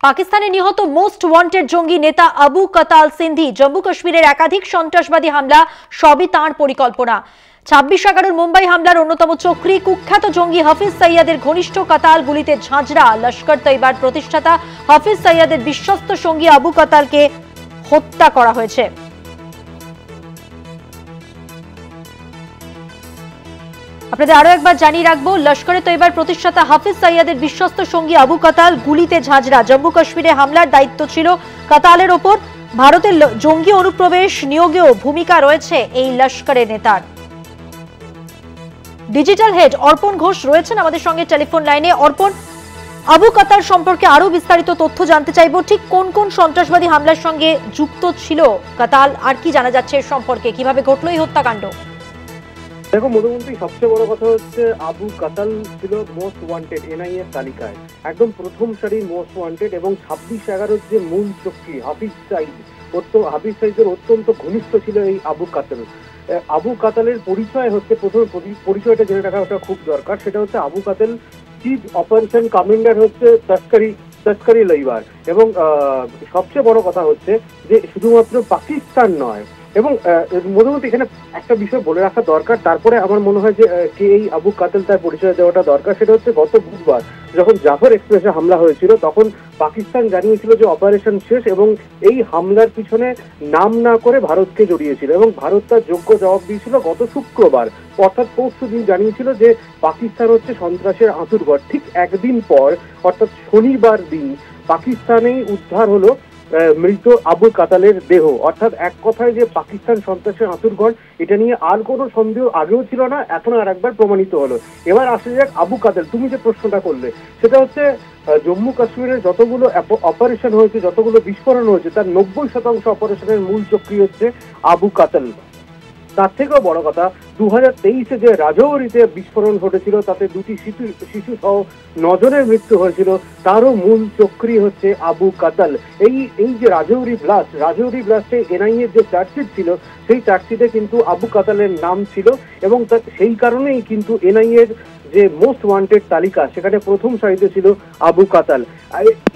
পাকিস্তানে নিহত most wanted জঙ্গি নেতা আবু কাতাল সিন্ধি জম্মু কাশ্মীরের একাধিক সন্ত্রাসবাদী হামলা সবই তাঁর পরিকল্পনা। 26/11 মুম্বাই হামলার অন্যতম চক্রী কুখ্যাত জঙ্গি হাফিজ সৈয়দের ঘনিষ্ঠ কাতাল গুলিতে ঝাঁঝরা। লস্কর তৈবার প্রতিষ্ঠাতা হাফিজ সৈয়দের বিশ্বস্ত সঙ্গী আবু কাতালকে হত্যা করা হয়েছে। আপনাদের আরো একবার জানিয়ে রাখবো, লস্করে তৈবার প্রতিষ্ঠাতা হাফিজ সৈয়দের বিশ্বস্ত সঙ্গী আবু কাতাল গুলিতে ঝাঁঝরা। জম্মু কাশ্মীরে হামলার দায়িত্ব ছিল কাতালের ওপর। ভারতের জঙ্গি অনুপ্রবেশ নিয়োগেও ভূমিকা রয়েছে এই লস্করের নেতার। ডিজিটাল হেড অর্পণ ঘোষ রয়েছেন আমাদের সঙ্গে টেলিফোন লাইনে। অর্পণ, আবু কাতাল সম্পর্কে আরো বিস্তারিত তথ্য জানতে চাইবো। ঠিক কোন কোন সন্ত্রাসবাদী হামলার সঙ্গে যুক্ত ছিল কাতাল, আর কি জানা যাচ্ছে এর সম্পর্কে, কিভাবে ঘটলো এই হত্যাকাণ্ড? দেখো মোটামুটি সবচেয়ে বড় কথা হচ্ছে আবু কাতাল ছিল মোস্ট ওয়ান্টেড এনআইএ তালিকায়, একদম প্রথম সারির মোস্ট ওয়ান্টেড, এবং 26/11 যে মূল চক্রী হাফিজ সাইদের অত্যন্ত ঘনিষ্ঠ ছিল এই আবু কাতাল। আবু কাতালের পরিচয় হচ্ছে, প্রথম পরিচয়টা জেনে রাখা ওটা খুব দরকার। সেটা হচ্ছে আবু কাতাল চিফ অপারেশন কমান্ডার হচ্ছে তস্করি লইবার, এবং সবচেয়ে বড় কথা হচ্ছে যে শুধুমাত্র পাকিস্তান নয়, এবং মোটামুটি এখানে একটা বিষয় বলে রাখা দরকার, তারপরে আমার মনে হয় যে কে এই আবু কাতাল তার পরিচয় দেওয়াটা দরকার। সেটা হচ্ছে গত বুধবার যখন জাফর এক্সপ্রেসে হামলা হয়েছিল, তখন পাকিস্তান জানিয়েছিল যে অপারেশন শেষ, এবং এই হামলার পিছনে নাম না করে ভারতকে জড়িয়েছিল, এবং ভারত তার যোগ্য জবাব দিয়েছিল গত শুক্রবার, অর্থাৎ পরশু দিন জানিয়েছিল যে পাকিস্তান হচ্ছে সন্ত্রাসের আঁতুড়ঘর। ঠিক একদিন পর, অর্থাৎ শনিবার দিন, পাকিস্তানেই উদ্ধার হলো মৃত আবু কাতালের দেহ। অর্থাৎ এক কথায় যে পাকিস্তান সন্ত্রাসের আঁতুড়ঘর, এটা নিয়ে আর কোনো সন্দেহ আগেও ছিল না, এখন আর একবার প্রমাণিত হলো। এবার আসে যাক আবু কাতাল। তুমি যে প্রশ্নটা করলে সেটা হচ্ছে জম্মু কাশ্মীরের যতগুলো অপারেশন হয়েছে, যতগুলো বিস্ফোরণ হয়েছে, তার 90% অপারেশনের মূল চক্রী হচ্ছে আবু কাতাল। তার থেকেও বড় কথা, 2023-এ যে রাজৌরিতে বিস্ফোরণ ঘটেছিল, তাতে 2টি শিশু সহ 9 জনের মৃত্যু হয়েছিল, তারও মূল চক্রী হচ্ছে আবু কাতাল। এই যে রাজৌরি ব্লাস্টে এনআইএর যে চার্জশিট ছিল, সেই চার্জশিটে কিন্তু আবু কাতালের নাম ছিল, এবং সেই কারণেই কিন্তু এনআইএর যে মোস্ট ওয়ান্টেড তালিকা, সেখানে প্রথম সারিতে ছিল আবু কাতাল।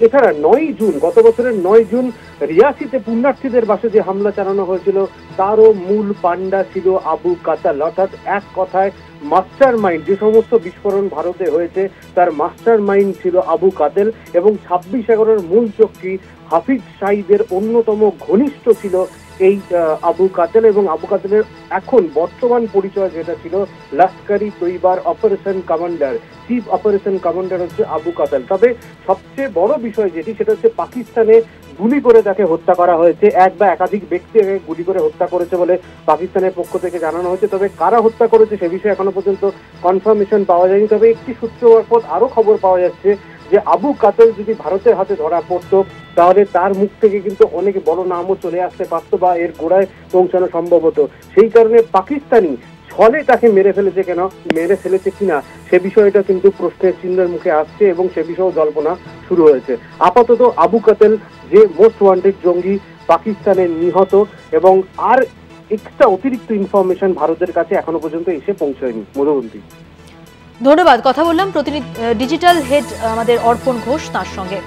এছাড়া 9 জুন, গত বছরের 9 জুন রিয়াসিতে পুণ্যার্থীদের বাসে যে হামলা চালানো হয়েছিল, তারও মূল পান্ডা ছিল আবু কাতাল। অর্থাৎ এক কথায় মাস্টার মাইন্ড, যে সমস্ত বিস্ফোরণ ভারতে হয়েছে তার মাস্টার মাইন্ড ছিল আবু কাতাল, এবং 26/11 মূল চক্রী হাফিজ সাইদের অন্যতম ঘনিষ্ঠ ছিল এই আবু কাতাল। এবং আবু কাতালের এখন বর্তমান পরিচয় যেটা ছিল লস্করি তৈবার operation commander, chief operation commander হচ্ছে আবু কাতাল। তবে সবচেয়ে বড় বিষয় যেটি, সেটা হচ্ছে পাকিস্তানে গুলি করে তাকে হত্যা করা হয়েছে। এক বা একাধিক ব্যক্তি গুলি করে হত্যা করেছে বলে পাকিস্তানের পক্ষ থেকে জানানো হয়েছে। তবে কারা হত্যা করেছে সে বিষয়ে এখনো পর্যন্ত কনফার্মেশন পাওয়া যায়নি। তবে একটি সূত্র মারফত আরো খবর পাওয়া যাচ্ছে যে আবু কাতাল যদি ভারতের হাতে ধরা পড়তো, তাহলে তার মুখ থেকে কিন্তু অনেক বড় নামও চলে আসতে পারতো, বা এর গোড়ায় পৌঁছানো সম্ভব হতো। সেই কারণে পাকিস্তানি ছলে তাকে মেরে ফেলেছে কিনা সে বিষয়টা কিন্তু প্রশ্নের চিহ্নের মুখে আসছে, এবং সে বিষয়েও জল্পনা শুরু হয়েছে। আপাতত আবু কাতাল যে মোস্ট ওয়ান্টেড জঙ্গি, পাকিস্তানে নিহত, এবং আর এক্সট্রা অতিরিক্ত ইনফরমেশন ভারতের কাছে এখনো পর্যন্ত এসে পৌঁছায়নি। মধুবন্তী, ধন্যবাদ। কথা বললাম প্রতিনিধি ডিজিটাল হেড আমাদের অর্পণ ঘোষ, তার সঙ্গে।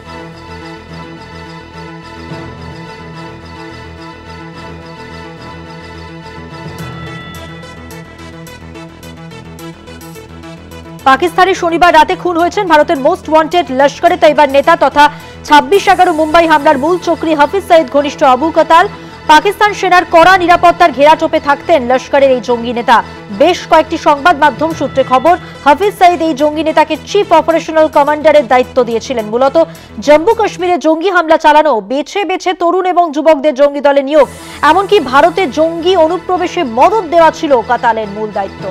পাকিস্তানে শনিবার রাতে খুন হয়েছেন ভারতের মোস্ট ওয়ান্টেড লস্করে তৈবার নেতা তথা 26/11 মুম্বাই হামলার মূল চক্রী হাফিজ সঈদ ঘনিষ্ঠ আবু কাতাল। পাকিস্তান সেনার কড়া নিরাপত্তার ঘেরাটোপে থাকতেন লস্করের এই জঙ্গি নেতা। বেশ কয়েকটি সংবাদ মাধ্যম সূত্রে খবর, হাফিজ সঈদ এই জঙ্গি নেতাকে চিফ অপারেশনাল কমান্ডারের দায়িত্ব দিয়েছিলেন। মূলত জম্মু কাশ্মীরে জঙ্গি হামলা চালানো, বেছে বেছে তরুণ এবং যুবকদের জঙ্গি দলে নিয়োগ, এমনকি ভারতে জঙ্গি অনুপ্রবেশে মদদ দেওয়া ছিল কাতালের মূল দায়িত্ব।